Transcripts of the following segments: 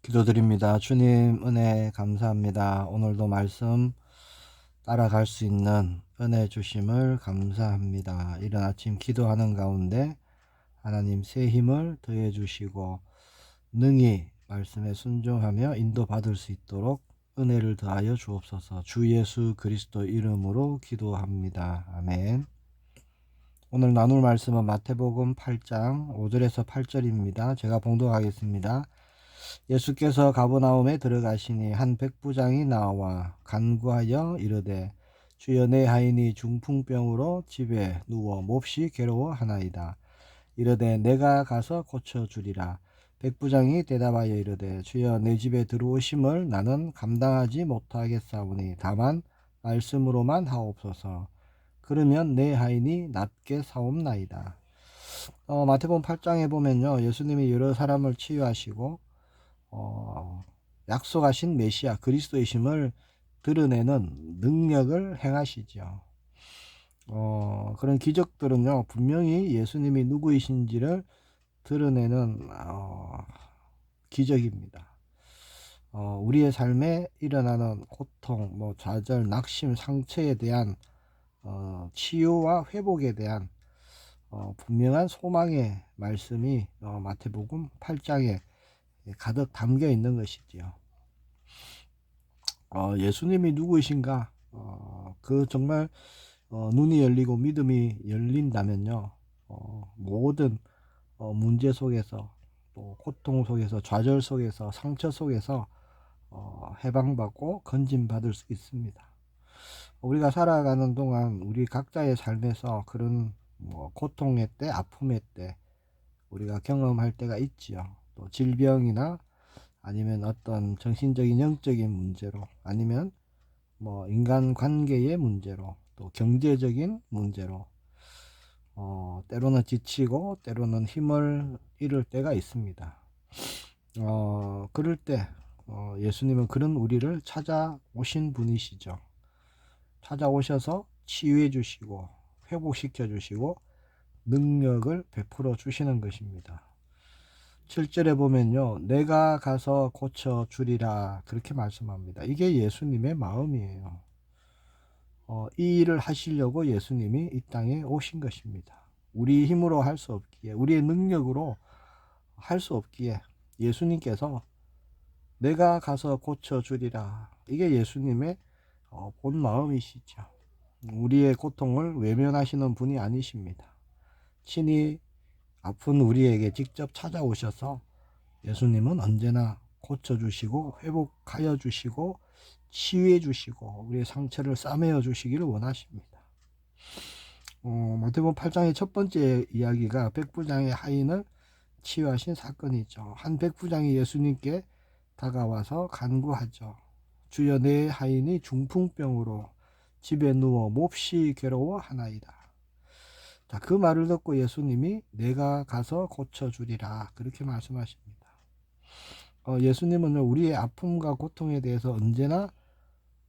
기도드립니다. 주님 은혜 감사합니다. 오늘도 말씀 따라갈 수 있는 은혜 주심을 감사합니다. 이른 아침 기도하는 가운데 하나님 새 힘을 더해 주시고 능히 말씀에 순종하며 인도받을 수 있도록 은혜를 더하여 주옵소서. 주 예수 그리스도 이름으로 기도합니다. 아멘. 오늘 나눌 말씀은 마태복음 8장 5절에서 8절입니다. 제가 봉독하겠습니다. 예수께서 가버나움에 들어가시니 한 백부장이 나와 간구하여 이르되 주여 내 하인이 중풍병으로 집에 누워 몹시 괴로워하나이다. 이르되 내가 가서 고쳐주리라. 백부장이 대답하여 이르되 주여 내 집에 들어오심을 나는 감당하지 못하겠사오니 다만 말씀으로만 하옵소서. 그러면 내 하인이 낫게 사옵나이다. 마태복음 8장에 보면요, 예수님이 여러 사람을 치유하시고 약속하신 메시아 그리스도이심을 드러내는 능력을 행하시죠. 그런 기적들은요, 분명히 예수님이 누구이신지를 드러내는 기적입니다. 우리의 삶에 일어나는 고통, 좌절, 낙심, 상처에 대한 치유와 회복에 대한 분명한 소망의 말씀이 마태복음 8장에 가득 담겨 있는 것이지요. 예수님이 누구이신가? 그 정말 눈이 열리고 믿음이 열린다면요, 모든 문제 속에서, 또 고통 속에서, 좌절 속에서, 상처 속에서 해방받고 건진받을 수 있습니다. 우리가 살아가는 동안 우리 각자의 삶에서 그런 고통의 때, 아픔의 때 우리가 경험할 때가 있지요. 또 질병이나 아니면 어떤 정신적인 영적인 문제로, 아니면 인간관계의 문제로, 또 경제적인 문제로 때로는 지치고 때로는 힘을 잃을 때가 있습니다. 그럴 때 예수님은 그런 우리를 찾아오신 분이시죠. 찾아오셔서 치유해 주시고 회복시켜 주시고 능력을 베풀어 주시는 것입니다. 7절에 보면요, 내가 가서 고쳐 주리라 그렇게 말씀합니다. 이게 예수님의 마음이에요. 이 일을 하시려고 예수님이 이 땅에 오신 것입니다. 우리 힘으로 할 수 없기에, 우리의 능력으로 할 수 없기에 예수님께서 내가 가서 고쳐 주리라, 이게 예수님의 본 마음이시죠. 우리의 고통을 외면하시는 분이 아니십니다. 친히 아픈 우리에게 직접 찾아오셔서 예수님은 언제나 고쳐주시고 회복하여 주시고 치유해 주시고 우리의 상처를 싸매어 주시기를 원하십니다. 마태복음 8장의 첫 번째 이야기가 백부장의 하인을 치유하신 사건이죠. 한 백부장이 예수님께 다가와서 간구하죠. 주여 내 하인이 중풍병으로 집에 누워 몹시 괴로워하나이다. 자, 그 말을 듣고 예수님이 내가 가서 고쳐주리라 그렇게 말씀하십니다. 예수님은 우리의 아픔과 고통에 대해서 언제나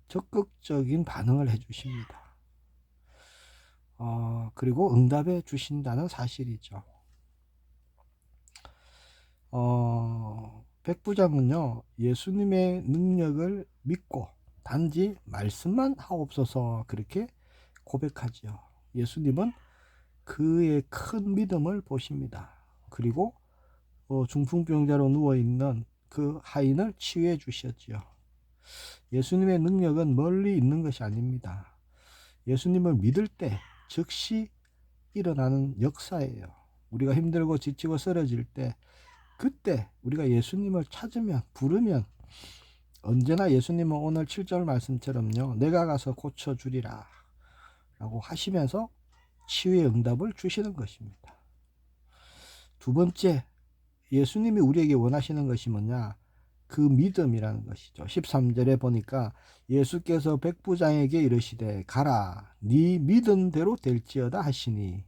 적극적인 반응을 해주십니다. 그리고 응답해 주신다는 사실이죠. 백부장은요, 예수님의 능력을 믿고 단지 말씀만 하옵소서 그렇게 고백하지요. 예수님은 그의 큰 믿음을 보십니다. 그리고 중풍병자로 누워있는 그 하인을 치유해 주셨지요. 예수님의 능력은 멀리 있는 것이 아닙니다. 예수님을 믿을 때 즉시 일어나는 역사예요. 우리가 힘들고 지치고 쓰러질 때, 그때 우리가 예수님을 찾으면, 부르면 언제나 예수님은 오늘 7절 말씀처럼요, 내가 가서 고쳐주리라 라고 하시면서 치유의 응답을 주시는 것입니다. 두 번째, 예수님이 우리에게 원하시는 것이 뭐냐? 그 믿음이라는 것이죠. 13절에 보니까 예수께서 백부장에게 이르시되 가라, 네 믿은 대로 될지어다 하시니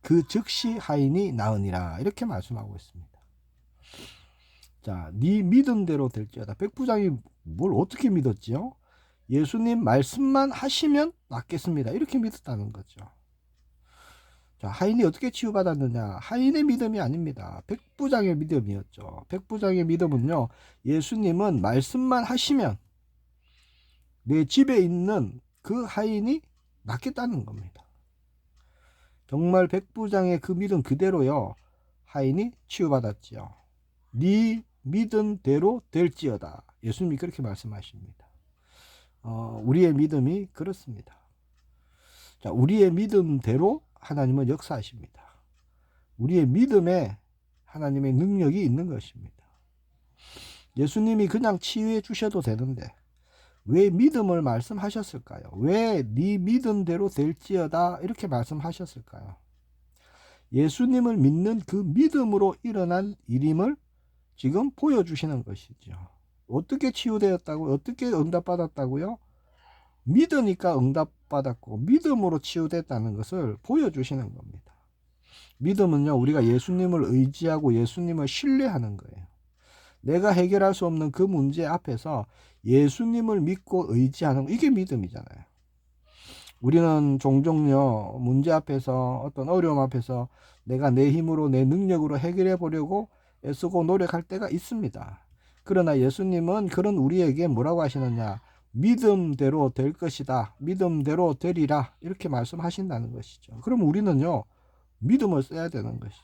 그 즉시 하인이 나으니라 이렇게 말씀하고 있습니다. 자, 네 믿은 대로 될지어다. 백부장이 뭘 어떻게 믿었지요? 예수님 말씀만 하시면 낫겠습니다 이렇게 믿었다는 거죠. 자, 하인이 어떻게 치유받았느냐? 하인의 믿음이 아닙니다. 백부장의 믿음이었죠. 백부장의 믿음은요, 예수님은 말씀만 하시면 내 집에 있는 그 하인이 낫겠다는 겁니다. 정말 백부장의 그 믿음 그대로요, 하인이 치유받았지요. 네 믿은 대로 될지어다. 예수님이 그렇게 말씀하십니다. 우리의 믿음이 그렇습니다. 자, 우리의 믿음대로 하나님은 역사하십니다. 우리의 믿음에 하나님의 능력이 있는 것입니다. 예수님이 그냥 치유해 주셔도 되는데 왜 믿음을 말씀하셨을까요? 왜 네 믿음대로 될지어다 이렇게 말씀하셨을까요? 예수님을 믿는 그 믿음으로 일어난 일임을 지금 보여주시는 것이죠. 어떻게 치유되었다고? 어떻게 응답받았다고요? 믿으니까 응답받았고 믿음으로 치유됐다는 것을 보여주시는 겁니다. 믿음은요, 우리가 예수님을 의지하고 예수님을 신뢰하는 거예요. 내가 해결할 수 없는 그 문제 앞에서 예수님을 믿고 의지하는 거, 이게 믿음이잖아요. 우리는 종종요, 문제 앞에서, 어떤 어려움 앞에서 내가 내 힘으로 내 능력으로 해결해 보려고 애쓰고 노력할 때가 있습니다. 그러나 예수님은 그런 우리에게 뭐라고 하시느냐? 믿음대로 될 것이다. 믿음대로 되리라. 이렇게 말씀하신다는 것이죠. 그럼 우리는요, 믿음을 써야 되는 것이죠.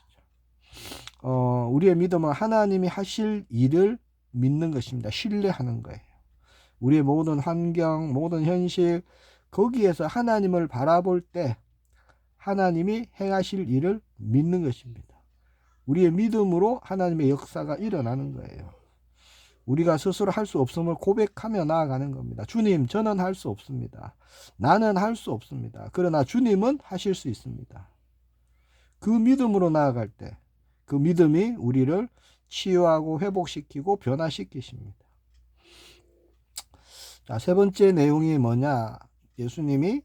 우리의 믿음은 하나님이 하실 일을 믿는 것입니다. 신뢰하는 거예요. 우리의 모든 환경, 모든 현실, 거기에서 하나님을 바라볼 때 하나님이 행하실 일을 믿는 것입니다. 우리의 믿음으로 하나님의 역사가 일어나는 거예요. 우리가 스스로 할 수 없음을 고백하며 나아가는 겁니다. 주님, 저는 할 수 없습니다. 나는 할 수 없습니다. 그러나 주님은 하실 수 있습니다. 그 믿음으로 나아갈 때 그 믿음이 우리를 치유하고 회복시키고 변화시키십니다. 자, 세 번째 내용이 뭐냐? 예수님이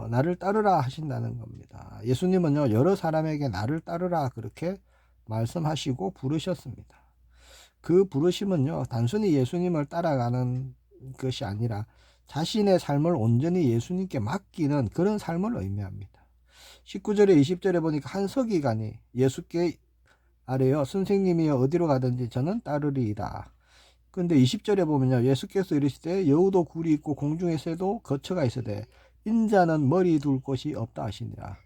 나를 따르라 하신다는 겁니다. 예수님은요, 여러 사람에게 나를 따르라 그렇게 말씀하시고 부르셨습니다. 그 부르심은요, 단순히 예수님을 따라가는 것이 아니라 자신의 삶을 온전히 예수님께 맡기는 그런 삶을 의미합니다. 19절에 20절에 보니까 한 서기관이 예수께 아래요, 선생님이여 어디로 가든지 저는 따르리이다. 근데 20절에 보면요, 예수께서 이르시되 여우도 굴이 있고 공중의 새도 거처가 있으되 인자는 머리 둘 곳이 없다 하시니라.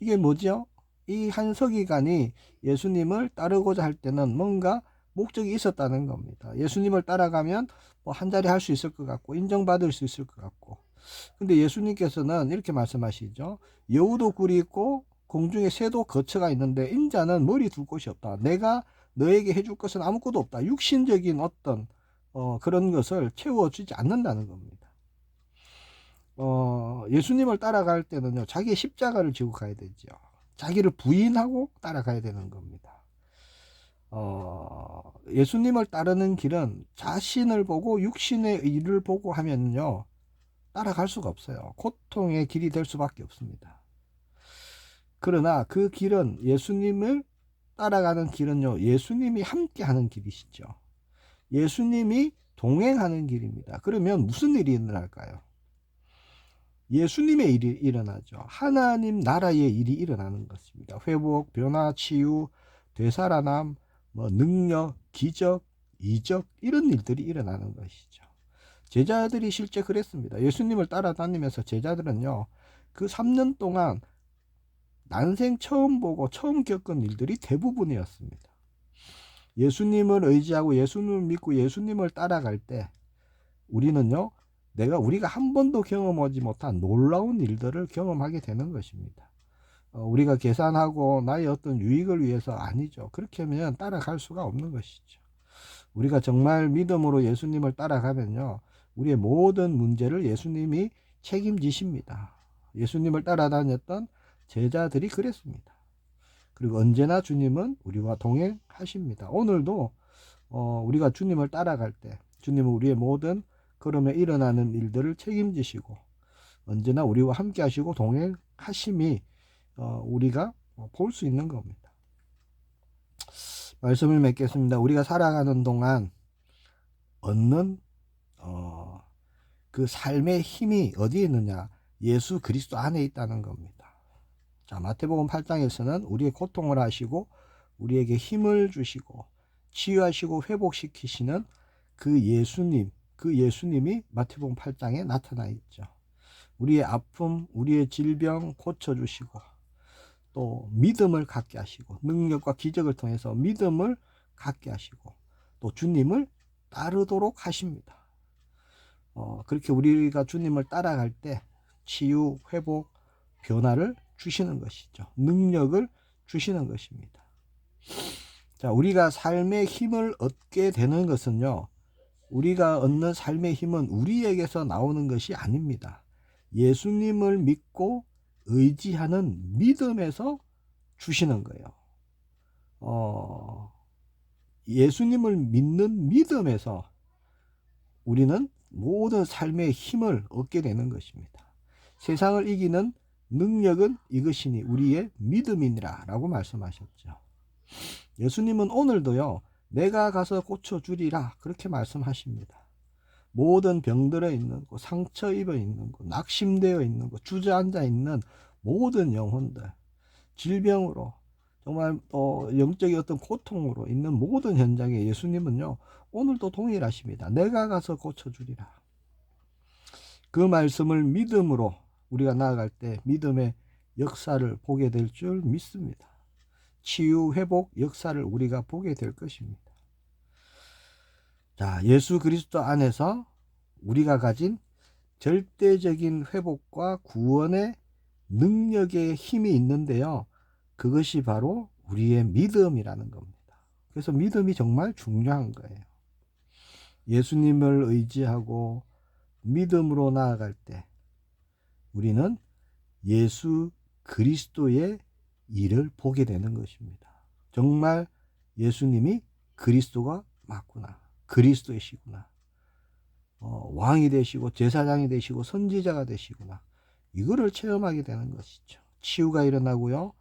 이게 뭐죠? 이 한 서기관이 예수님을 따르고자 할 때는 뭔가 목적이 있었다는 겁니다. 예수님을 따라가면 뭐 한 자리 할 수 있을 것 같고 인정받을 수 있을 것 같고. 근데 예수님께서는 이렇게 말씀하시죠. 여우도 굴이 있고 공중에 새도 거처가 있는데 인자는 머리 둘 곳이 없다. 내가 너에게 해줄 것은 아무것도 없다. 육신적인 어떤 그런 것을 채워주지 않는다는 겁니다. 예수님을 따라갈 때는요, 자기의 십자가를 지고 가야 되죠. 자기를 부인하고 따라가야 되는 겁니다. 예수님을 따르는 길은 자신을 보고 육신의 일을 보고 하면요, 따라갈 수가 없어요. 고통의 길이 될 수밖에 없습니다. 그러나 그 길은 예수님을 따라가는 길은요, 예수님이 함께 하는 길이시죠. 예수님이 동행하는 길입니다. 그러면 무슨 일이 일어날까요? 예수님의 일이 일어나죠. 하나님 나라의 일이 일어나는 것입니다. 회복, 변화, 치유, 되살아남, 능력, 기적, 이적 이런 일들이 일어나는 것이죠. 제자들이 실제 그랬습니다. 예수님을 따라다니면서 제자들은요, 그 3년 동안 난생 처음 보고 처음 겪은 일들이 대부분이었습니다. 예수님을 의지하고 예수님을 믿고 예수님을 따라갈 때 우리는요, 우리가 한 번도 경험하지 못한 놀라운 일들을 경험하게 되는 것입니다. 우리가 계산하고 나의 어떤 유익을 위해서 아니죠. 그렇게 하면 따라갈 수가 없는 것이죠. 우리가 정말 믿음으로 예수님을 따라가면요, 우리의 모든 문제를 예수님이 책임지십니다. 예수님을 따라다녔던 제자들이 그랬습니다. 그리고 언제나 주님은 우리와 동행하십니다. 오늘도 우리가 주님을 따라갈 때 주님은 우리의 모든 걸음에 일어나는 일들을 책임지시고 언제나 우리와 함께 하시고 동행하심이 우리가 볼 수 있는 겁니다. 말씀을 맺겠습니다. 우리가 살아가는 동안 얻는 그 삶의 힘이 어디에 있느냐? 예수 그리스도 안에 있다는 겁니다. 자, 마태복음 8장에서는 우리의 고통을 하시고 우리에게 힘을 주시고 치유하시고 회복시키시는 그 예수님이 마태복음 8장에 나타나 있죠. 우리의 아픔, 우리의 질병 고쳐주시고 또 믿음을 갖게 하시고 능력과 기적을 통해서 믿음을 갖게 하시고 또 주님을 따르도록 하십니다. 그렇게 우리가 주님을 따라갈 때 치유, 회복, 변화를 주시는 것이죠. 능력을 주시는 것입니다. 자, 우리가 삶의 힘을 얻게 되는 것은요, 우리가 얻는 삶의 힘은 우리에게서 나오는 것이 아닙니다. 예수님을 믿고 의지하는 믿음에서 주시는 거예요. 예수님을 믿는 믿음에서 우리는 모든 삶의 힘을 얻게 되는 것입니다. 세상을 이기는 능력은 이것이니 우리의 믿음이니라 라고 말씀하셨죠. 예수님은 오늘도요, 내가 가서 고쳐주리라 그렇게 말씀하십니다. 모든 병들어 있는 곳, 상처 입어 있는 곳, 낙심되어 있는 곳, 주저앉아 있는 모든 영혼들, 질병으로 정말 영적인 어떤 고통으로 있는 모든 현장에 예수님은요, 오늘도 동일하십니다. 내가 가서 고쳐주리라. 그 말씀을 믿음으로 우리가 나아갈 때 믿음의 역사를 보게 될 줄 믿습니다. 치유, 회복 역사를 우리가 보게 될 것입니다. 자, 예수 그리스도 안에서 우리가 가진 절대적인 회복과 구원의 능력의 힘이 있는데요. 그것이 바로 우리의 믿음이라는 겁니다. 그래서 믿음이 정말 중요한 거예요. 예수님을 의지하고 믿음으로 나아갈 때 우리는 예수 그리스도의 일을 보게 되는 것입니다. 정말 예수님이 그리스도가 맞구나. 그리스도이시구나. 왕이 되시고 제사장이 되시고 선지자가 되시구나. 이거를 체험하게 되는 것이죠. 치유가 일어나고요.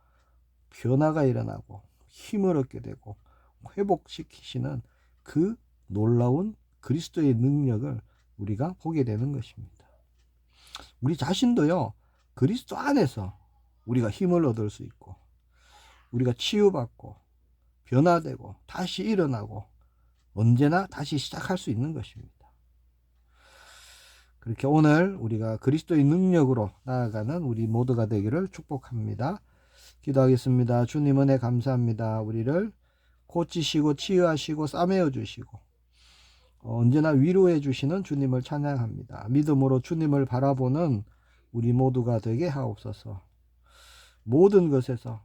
변화가 일어나고 힘을 얻게 되고 회복시키시는 그 놀라운 그리스도의 능력을 우리가 보게 되는 것입니다. 우리 자신도요. 그리스도 안에서 우리가 힘을 얻을 수 있고 우리가 치유받고 변화되고 다시 일어나고 언제나 다시 시작할 수 있는 것입니다. 그렇게 오늘 우리가 그리스도의 능력으로 나아가는 우리 모두가 되기를 축복합니다. 기도하겠습니다. 주님 은혜 감사합니다. 우리를 고치시고 치유하시고 싸매어 주시고 언제나 위로해 주시는 주님을 찬양합니다. 믿음으로 주님을 바라보는 우리 모두가 되게 하옵소서. 모든 것에서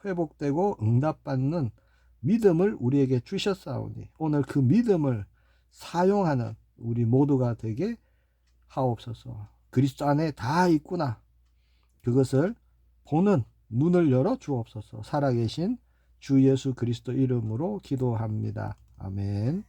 회복되고 응답받는 믿음을 우리에게 주셨사오니 오늘 그 믿음을 사용하는 우리 모두가 되게 하옵소서. 그리스도 안에 다 있구나. 그것을 보는 눈을 열어 주옵소서. 살아계신 주 예수 그리스도 이름으로 기도합니다. 아멘.